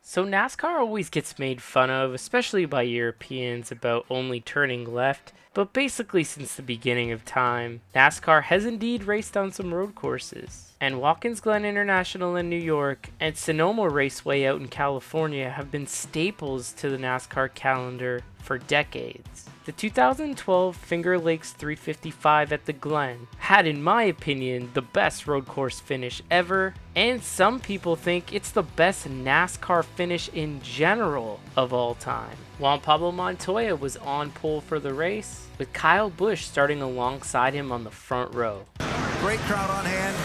So NASCAR always gets made fun of, especially by Europeans, about only turning left, but basically since the beginning of time, NASCAR has indeed raced on some road courses. And Watkins Glen International in New York and Sonoma Raceway out in California have been staples to the NASCAR calendar for decades. The 2012 Finger Lakes 355 at the Glen had, in my opinion, the best road course finish ever, and some people think it's the best NASCAR finish in general of all time. Juan Pablo Montoya was on pole for the race, with Kyle Busch starting alongside him on the front row. Great crowd on hand,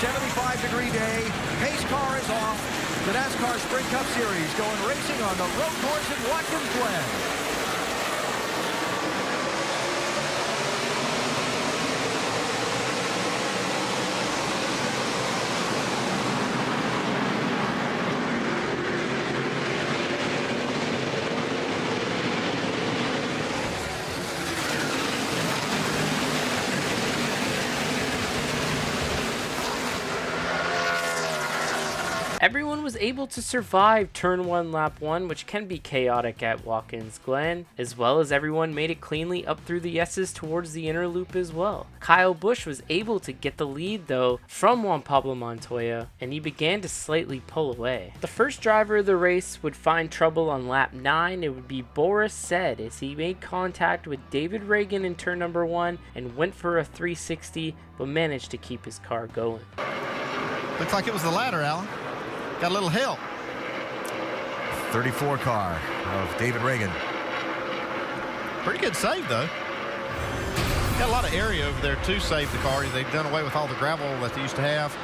75-degree day, pace car is off. The NASCAR Sprint Cup Series going racing on the road course in Watkins Glen. Everyone was able to survive turn 1 lap 1, which can be chaotic at Watkins Glen, as well as everyone made it cleanly up through the S's towards the inner loop as well. Kyle Busch was able to get the lead though from Juan Pablo Montoya, and he began to slightly pull away. The first driver of the race would find trouble on lap 9. It would be Boris Said as he made contact with David Reagan in turn number 1 and went for a 360, but managed to keep his car going. Looks like it was the latter, Alan. Got a little help. 34 car of David Reagan. Pretty good save, though. Got a lot of area over there to save the car. They've done away with all the gravel that they used to have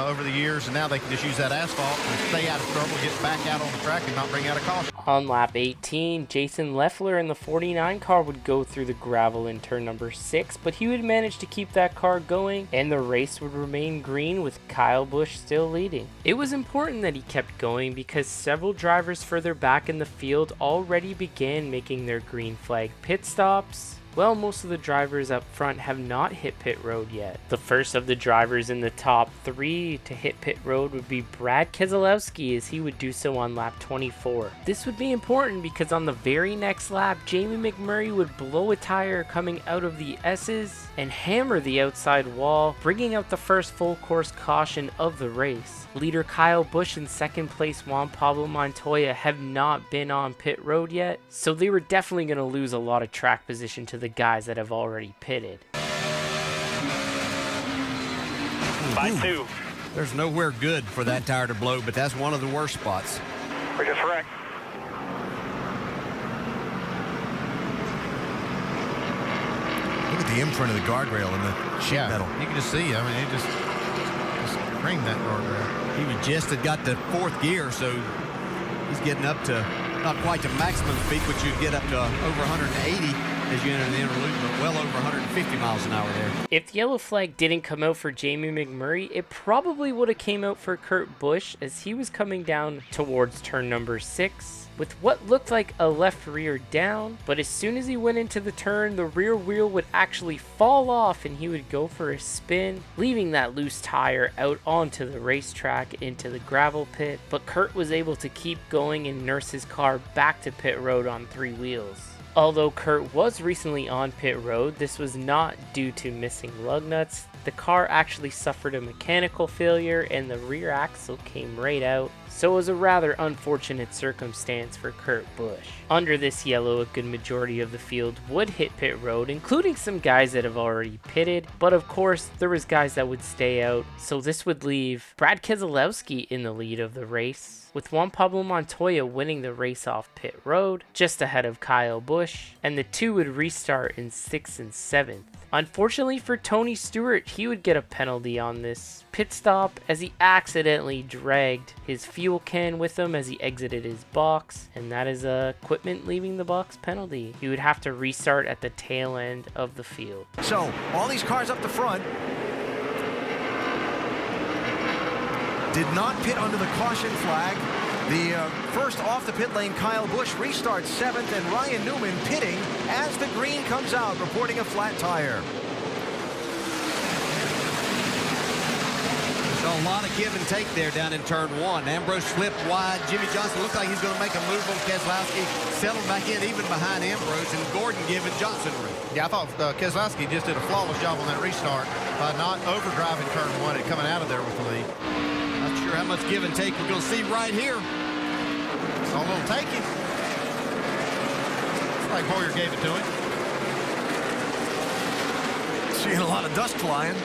over the years, and now they can just use that asphalt and stay out of trouble, get back out on the track, and not bring out a caution. On lap 18, Jason Leffler in the 49 car would go through the gravel in turn number 6, but he would manage to keep that car going, and the race would remain green with Kyle Busch still leading. It was important that he kept going because several drivers further back in the field already began making their green flag pit stops. Well, most of the drivers up front have not hit pit road yet. The first of the drivers in the top 3 to hit pit road would be Brad Keselowski, as he would do so on lap 24. This would be important because on the very next lap, Jamie McMurray would blow a tire coming out of the S's and hammer the outside wall, bringing out the first full course caution of the race. Leader Kyle Busch and second place Juan Pablo Montoya have not been on pit road yet, so they were definitely going to lose a lot of track position to the guys that have already pitted. By 2. There's nowhere good for that tire to blow, but that's one of the worst spots. We're just wrecked. Look at the imprint of the guardrail in the sheet metal. You can just see, I mean, it just ringed that guardrail. He was just had got to 4th gear, so he's getting up to not quite to maximum speed, but you get up to over 180 as you enter the inner loop, but well over 150 miles an hour there. If the yellow flag didn't come out for Jamie McMurray, it probably would have came out for Kurt Busch as he was coming down towards turn number 6 with what looked like a left rear down, but as soon as he went into the turn, the rear wheel would actually fall off and he would go for a spin, leaving that loose tire out onto the racetrack into the gravel pit, but Kurt was able to keep going and nurse his car back to pit road on 3 wheels. Although Kurt was recently on pit road, this was not due to missing lug nuts. The car actually suffered a mechanical failure and the rear axle came right out, so it was a rather unfortunate circumstance for Kurt Busch. Under this yellow, a good majority of the field would hit pit road, including some guys that have already pitted, but of course there was guys that would stay out, so this would leave Brad Keselowski in the lead of the race, with Juan Pablo Montoya winning the race off pit road, just ahead of Kyle Busch, and the two would restart in 6th and 7th. Unfortunately for Tony Stewart, he would get a penalty on this pit stop as he accidentally dragged his fuel can with him as he exited his box, and that is a equipment leaving the box penalty. He would have to restart at the tail end of the field. So, all these cars up the front did not pit under the caution flag. The first off the pit lane, Kyle Busch restarts 7th, and Ryan Newman pitting as the green comes out, reporting a flat tire. A lot of give and take there down in turn one. Ambrose slipped wide. Jimmy Johnson looked like he's going to make a move on Keselowski. Settled back in even behind Ambrose, and Gordon giving Johnson room. Yeah, I thought Keselowski just did a flawless job on that restart by not overdriving turn one and coming out of there with the lead. Not sure how much give and take we're going to see right here. So a little taking. It's like Boyer gave it to him. Seeing a lot of dust flying.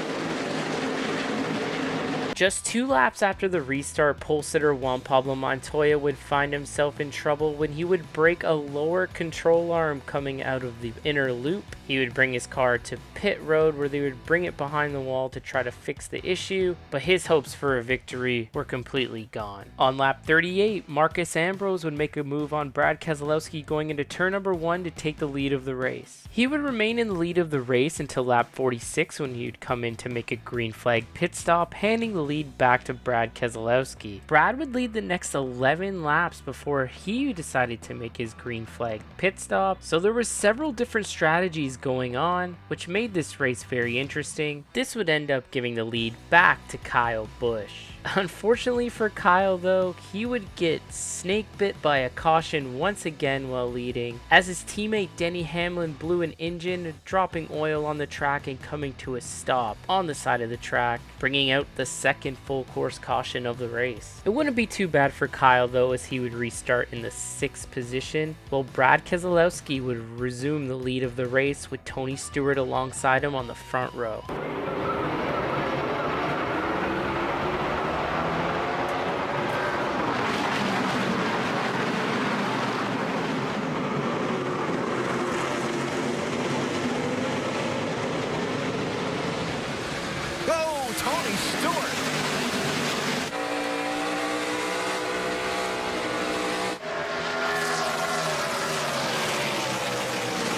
Just 2 laps after the restart, pole sitter Juan Pablo Montoya would find himself in trouble when he would break a lower control arm coming out of the inner loop. He would bring his car to pit road where they would bring it behind the wall to try to fix the issue, but his hopes for a victory were completely gone. On lap 38, Marcus Ambrose would make a move on Brad Keselowski going into turn number 1 to take the lead of the race. He would remain in the lead of the race until lap 46 when he would come in to make a green flag pit stop, handing the lead back to Brad Keselowski. Brad would lead the next 11 laps before he decided to make his green flag pit stop, so there were several different strategies going on, which made this race very interesting. This would end up giving the lead back to Kyle Busch. Unfortunately for Kyle though, he would get snake bit by a caution once again while leading, as his teammate Denny Hamlin blew an engine, dropping oil on the track and coming to a stop on the side of the track, bringing out the second full course caution of the race. It wouldn't be too bad for Kyle though, as he would restart in the 6th position, while Brad Keselowski would resume the lead of the race with Tony Stewart alongside him on the front row. Tony Stewart.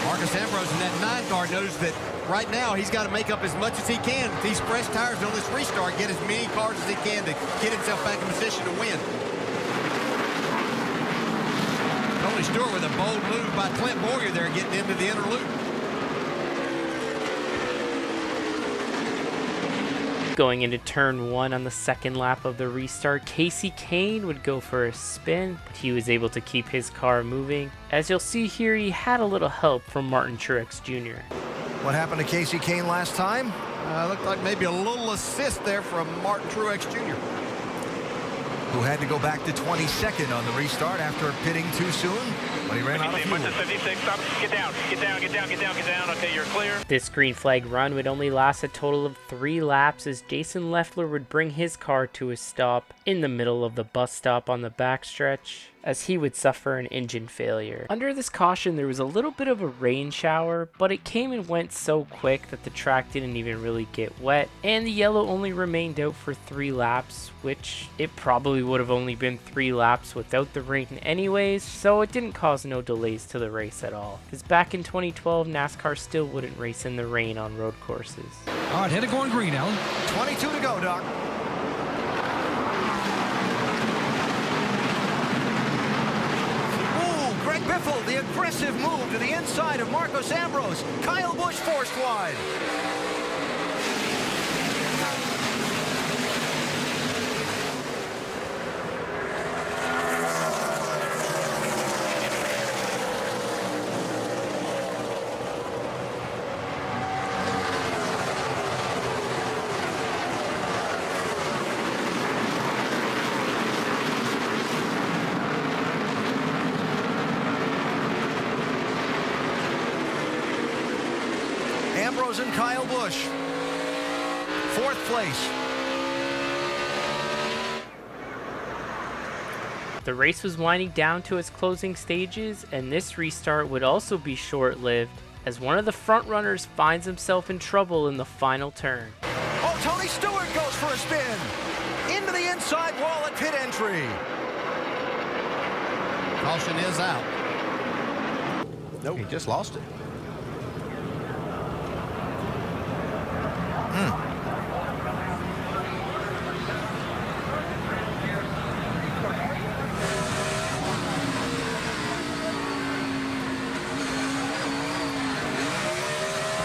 Marcus Ambrose in that 9 car knows that right now he's got to make up as much as he can with these fresh tires on this restart, get as many cars as he can to get himself back in position to win. Tony Stewart with a bold move by Clint Boyer there, getting into the inner loop. Going into turn 1 on the 2nd lap of the restart, Casey Kane would go for a spin, but he was able to keep his car moving. As you'll see here, he had a little help from Martin Truex Jr. What happened to Casey Kane last time? Looked like maybe a little assist there from Martin Truex Jr., who had to go back to 22nd on the restart after pitting too soon, but he ran out of fuel. 56, stop. Get down. Okay, you're clear. This green flag run would only last a total of 3 laps, as Jason Leffler would bring his car to a stop in the middle of the bus stop on the backstretch, as he would suffer an engine failure. Under this caution, there was a little bit of a rain shower, but it came and went so quick that the track didn't even really get wet, and the yellow only remained out for 3 laps, which it probably would have only been 3 laps without the rain anyways, so it didn't cause no delays to the race at all, because back in 2012, NASCAR still wouldn't race in the rain on road courses. All right, headed going green, Alan. 22 to go, Doc. Greg Biffle, the aggressive move to the inside of Marcos Ambrose. Kyle Busch forced wide. Ambrose and Kyle Busch, 4th place. The race was winding down to its closing stages, and this restart would also be short-lived, as one of the front runners finds himself in trouble in the final turn. Oh, Tony Stewart goes for a spin into the inside wall at pit entry. Caution is out. Nope. He just lost it. What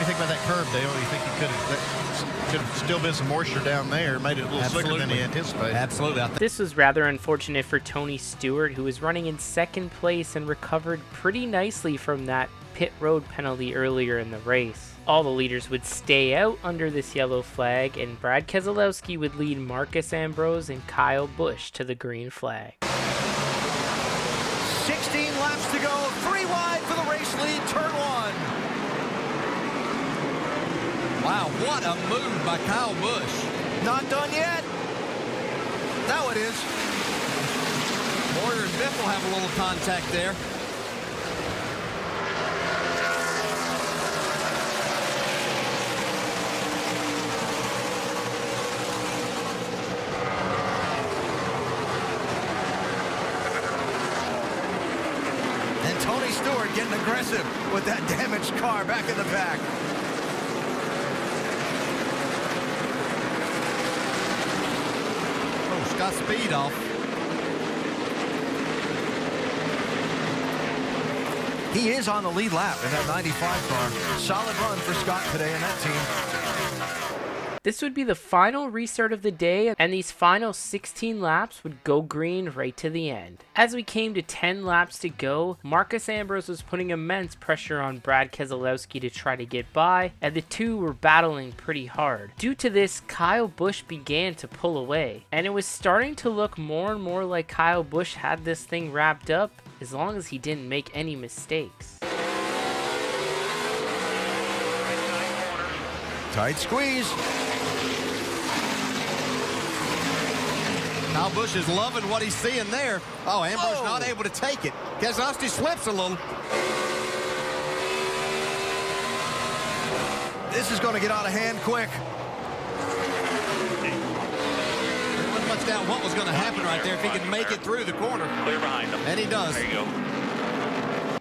do you think about that curve, Dale? Do you think he could have could have still been some moisture down there, made it a little slicker than he anticipated. Absolutely. This was rather unfortunate for Tony Stewart, who was running in second place and recovered pretty nicely from that pit road penalty earlier in the race. All the leaders would stay out under this yellow flag, and Brad Keselowski would lead Marcus Ambrose and Kyle Busch to the green flag. 16 laps to go, 3 wide for the race lead, turn 1. Wow, what a move by Kyle Busch. Not done yet. Now it is. Moyer and Biffle have a little contact there. And Tony Stewart getting aggressive with that damaged car back in the back. Oh, Scott speed off. He is on the lead lap in that 95 car. Solid run for Scott today in that team. This would be the final restart of the day, and these final 16 laps would go green right to the end. As we came to 10 laps to go, Marcus Ambrose was putting immense pressure on Brad Keselowski to try to get by, and the two were battling pretty hard. Due to this, Kyle Busch began to pull away, and it was starting to look more and more like Kyle Busch had this thing wrapped up, as long as he didn't make any mistakes. Tight squeeze. Kyle Busch is loving what he's seeing there. Oh, Ambrose not able to take it. Keselowski slips a little. This is going to get out of hand quick. There wasn't much doubt what was going to happen right there if he could make it through the corner. Clear behind him. And he does. There you go.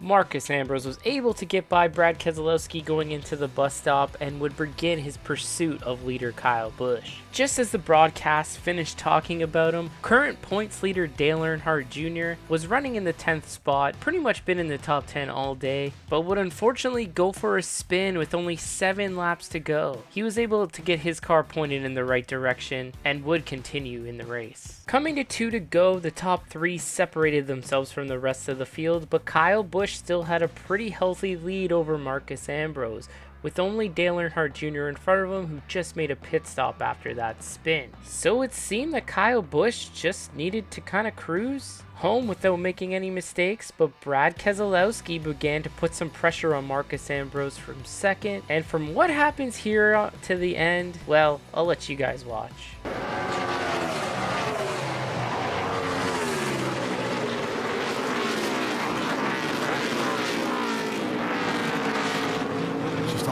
Marcus Ambrose was able to get by Brad Keselowski going into the bus stop and would begin his pursuit of leader Kyle Busch. Just as the broadcast finished talking about him, current points leader Dale Earnhardt Jr. was running in the 10th spot, pretty much been in the top 10 all day, but would unfortunately go for a spin with only 7 laps to go. He was able to get his car pointed in the right direction and would continue in the race. Coming to 2 to go, the top 3 separated themselves from the rest of the field, but Kyle Busch still had a pretty healthy lead over Marcus Ambrose, with only Dale Earnhardt Jr. in front of him, who just made a pit stop after that spin. So it seemed that Kyle Busch just needed to kind of cruise home without making any mistakes, but Brad Keselowski began to put some pressure on Marcus Ambrose from second, and from what happens here to the end, well, I'll let you guys watch.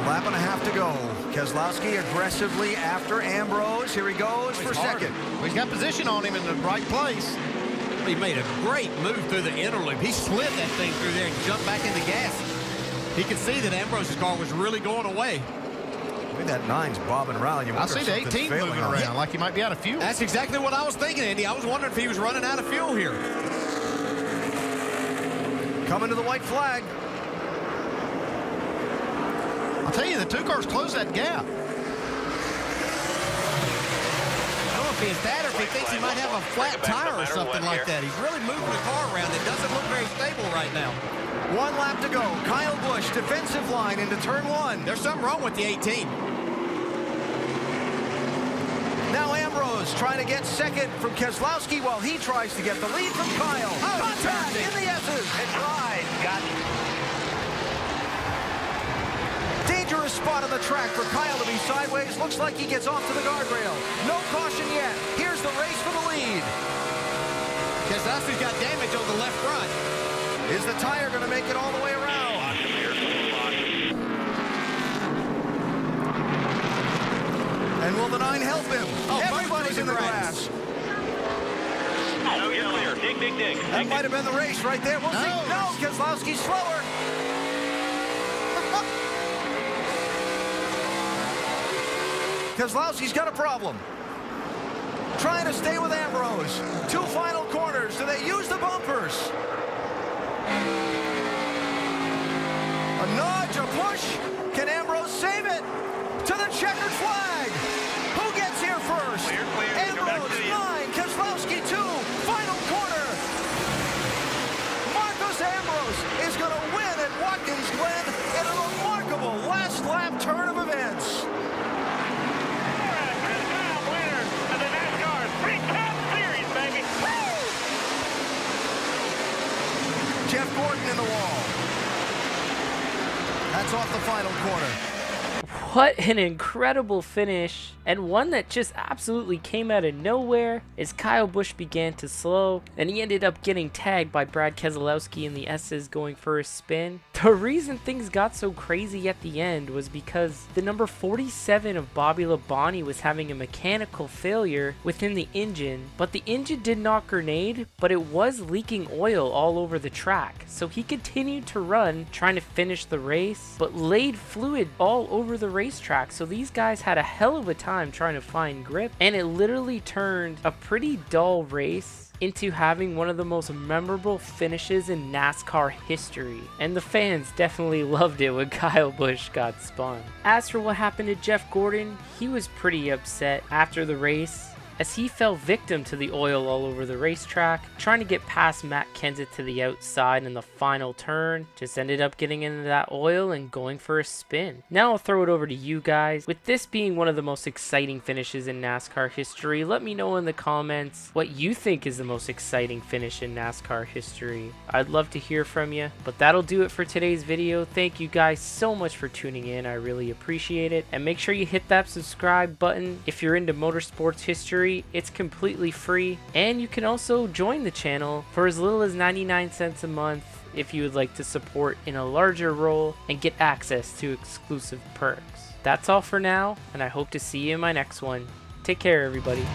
Lap and a half to go. Keselowski aggressively after Ambrose. Here he goes for second. Well, he's got position on him in the right place. He made a great move through the inner loop. He slid that thing through there and jumped back into gas. He could see that Ambrose's car was really going away. Look at that 9's bobbing around. I see the 18 moving around like he might be out of fuel. That's exactly what I was thinking, Andy. I was wondering if he was running out of fuel here. Coming to the white flag. I'll tell you, the 2 cars close that gap. I don't know if it's that or if he thinks he might have a flat tire or something like that. He's really moving the car around. It doesn't look very stable right now. 1 lap to go. Kyle Busch, defensive line into turn 1. There's something wrong with the 18. Now Ambrose trying to get second from Keselowski while he tries to get the lead from Kyle. Contact in the S's. It's right. Got it. Dangerous spot on the track for Kyle to be sideways. Looks like he gets off to the guardrail. No caution yet. Here's the race for the lead. Keselowski's got damage on the left front. Is the tire going to make it all the way around? And will the 9 help him? Oh, everybody's in the grass. No, you're clear. Dig, dig, dig. That might have been the race right there. We'll see. No, Keselowski's slower. Keselowski's got a problem. Trying to stay with Ambrose. 2 final corners. Do they use the bumpers? A nudge, a push. Can Ambrose save it? To the checkered flag. House is going to win at Watkins Glen in a remarkable last lap turn of events. Winner of the NASCAR 3-Cup Series, baby. Woo! Jeff Gordon in the wall. That's off the final corner. What an incredible finish, and one that just absolutely came out of nowhere as Kyle Busch began to slow, and he ended up getting tagged by Brad Keselowski in the S's going for a spin. The reason things got so crazy at the end was because the number 47 of Bobby Labonte was having a mechanical failure within the engine, but the engine did not grenade, but it was leaking oil all over the track, so he continued to run trying to finish the race, but laid fluid all over the racetrack, so these guys had a hell of a time trying to find grip, and it literally turned a pretty dull race into having one of the most memorable finishes in NASCAR history, and the fans definitely loved it when Kyle Busch got spun. As for what happened to Jeff Gordon, he was pretty upset after the race as he fell victim to the oil all over the racetrack, trying to get past Matt Kenseth to the outside in the final turn, just ended up getting into that oil and going for a spin. Now I'll throw it over to you guys. With this being one of the most exciting finishes in NASCAR history, let me know in the comments what you think is the most exciting finish in NASCAR history. I'd love to hear from you, but that'll do it for today's video. Thank you guys so much for tuning in. I really appreciate it, and make sure you hit that subscribe button if you're into motorsports history. It's completely free, and you can also join the channel for as little as 99 cents a month if you would like to support in a larger role and get access to exclusive perks. That's all for now, and I hope to see you in my next one. Take care, everybody.